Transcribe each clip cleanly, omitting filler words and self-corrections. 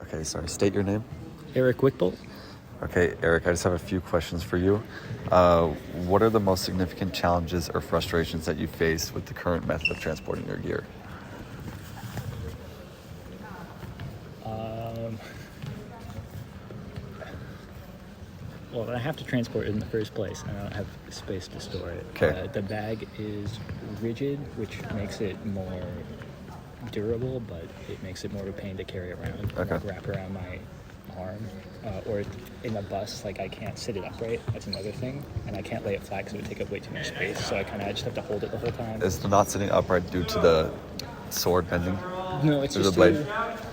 Okay, sorry. State your name. Eric Wickbolt. Okay, Eric, I just have a few questions for you. What are the most significant challenges or frustrations that you face with the current method of transporting your gear? Well, I have to transport it in the first place, and I don't have space to store it. Okay. The bag is rigid, which makes it more durable, but it makes it more of a pain to carry around. Okay. Like wrap around my arm, or in a bus, like I can't sit it upright. That's another thing, and I can't lay it flat because it would take up way too much space. So I just have to hold it the whole time. Is the not sitting upright due to the sword bending? No, it's Or just the blade?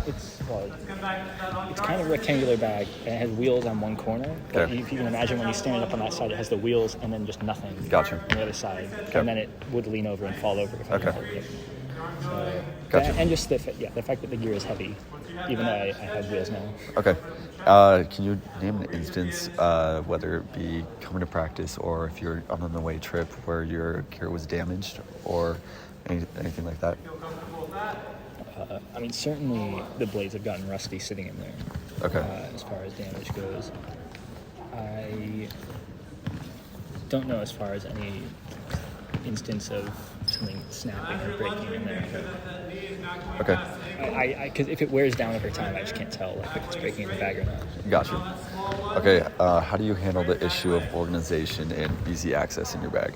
It's kind of a rectangular bag, and it has wheels on one corner. But Okay. if you can imagine, when you stand up on that side, it has the wheels and then just nothing. Gotcha. On the other side, Okay. and then it would lean over and fall over if I Okay. didn't hold it. So Gotcha. and just the fact that the gear is heavy, even though I have wheels now. Okay. Can you name an instance, whether it be coming to practice or if you're on an away trip where your gear was damaged or anything like that? I mean, certainly the blades have gotten rusty sitting in there. Okay. As far as damage goes, I don't know as far as any instance of something snapping or breaking in there. Okay. Because if it wears down over time, I just can't tell if it's breaking in the bag or not. Gotcha. Okay. How do you handle the issue of organization and easy access in your bag?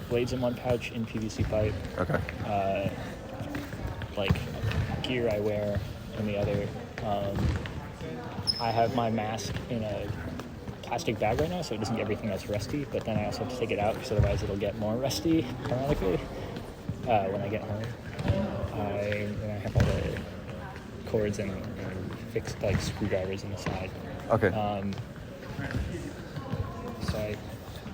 Blades in one pouch in PVC pipe. Okay. Like gear I wear in the other. I have my mask in a plastic bag right now, so it doesn't get everything that's rusty. But then I also have to take it out because otherwise it'll get more rusty, ironically, when I get home. I have all the cords and fixed like screwdrivers in the side. Okay. So I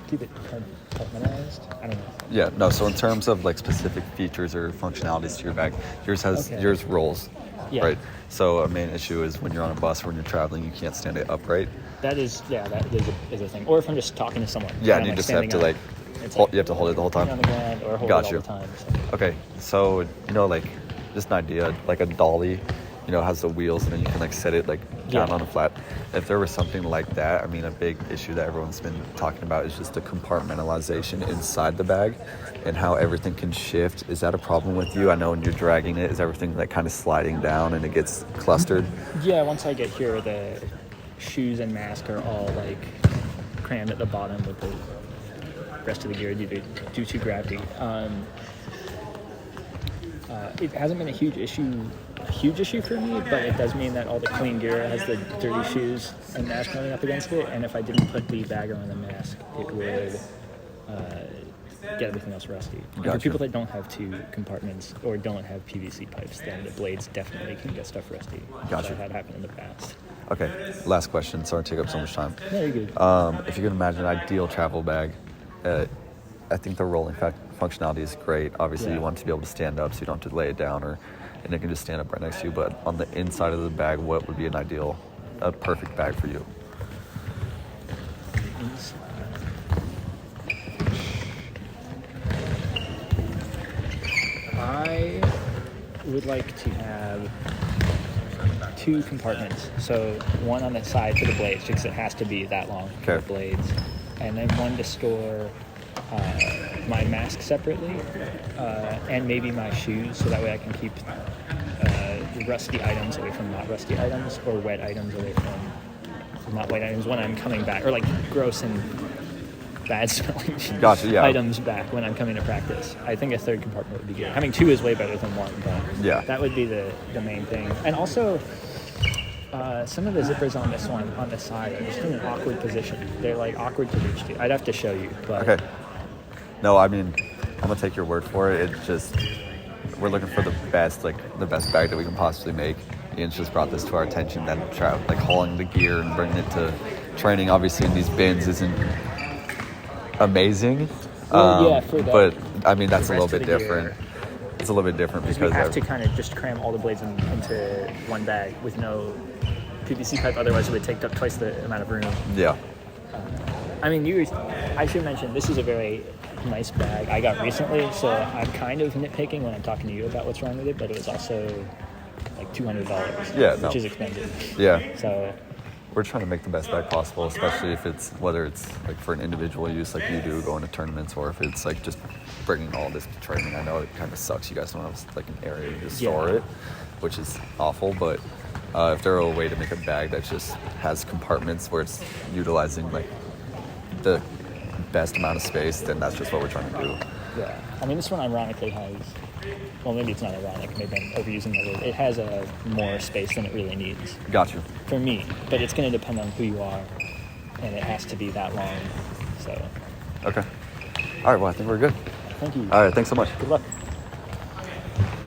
keep it compartmentalized. I don't know. Yeah. No. So in terms of like specific features or functionalities to your bag, yours rolls. Yeah. Right. So a main issue is when you're on a bus or when you're traveling, you can't stand it upright. That is a thing. Or if I'm just talking to someone. Yeah, and and you I'm just have to standing like, up, it's you have to hold it the whole put it time. on the ground or hold Got it you. all the time. So. Okay, so like just an idea, like a dolly, has the wheels and then you can like set it like down on a flat. If there was something like that, I mean, a big issue that everyone's been talking about is just the compartmentalization inside the bag and how everything can shift. Is that a problem with you? I know when you're dragging it, is everything like kind of sliding down and it gets clustered? Yeah, once I get here, the shoes and mask are all like crammed at the bottom with the rest of the gear due to gravity. It hasn't been a huge issue for me, but it does mean that all the clean gear has the dirty shoes and mask running up against it, and if I didn't put the bag around the mask, it would get everything else rusty. And Gotcha. for people that don't have two compartments or don't have PVC pipes, then the blades definitely can get stuff rusty. Gotcha. So that had happened in the past. Okay, last question. Sorry to take up so much time. No, you're good. If you can imagine an ideal travel bag, I think the rolling functionality is great. Obviously, you want it to be able to stand up so you don't have to lay it down, and it can just stand up right next to you. But on the inside of the bag, what would be a perfect bag for you? I would like to have two compartments. So one on the side for the blades, because it has to be that long for the blades, and then one to store my mask separately, and maybe my shoes, so that way I can keep rusty items away from not rusty items, or wet items away from not wet items when I'm coming back, or like gross and bad smelling items back when I'm coming to practice. I think a third compartment would be good. Having two is way better than one, but that would be the main thing. And also, some of the zippers on this one, on the side, are just in an awkward position. They're like awkward to reach to. I'd have to show you. But okay. No, I mean, I'm gonna take your word for it. It's just, we're looking for the best bag that we can possibly make. Ian's just brought this to our attention that like hauling the gear and bringing it to training, obviously in these bins isn't amazing. But I mean, that's a little bit different. It's a little bit different because we have to kind of just cram all the blades into one bag with no PVC pipe. Otherwise, it would take up twice the amount of room. Yeah. I mean, I should mention, this is a very nice bag I got recently, so I'm kind of nitpicking when I'm talking to you about what's wrong with it, but it was also like $200. Yeah, no. Which is expensive. Yeah. So We're trying to make the best bag possible, especially if it's whether it's like for an individual use like you do going to tournaments, or if it's like just bringing all this to training. I know it kind of sucks. You guys don't have like an area to store it, which is awful. But if there were a way to make a bag that just has compartments where it's utilizing like the best amount of space, then that's just what we're trying to do. yeah, I mean, this one ironically has. Well, maybe it's not ironic. Maybe I'm overusing the word. It has a more space than it really needs. Got you. For me, but it's going to depend on who you are, and it has to be that long. So. Okay. All right. Well, I think we're good. Thank you. All right. Thanks so much. Good luck.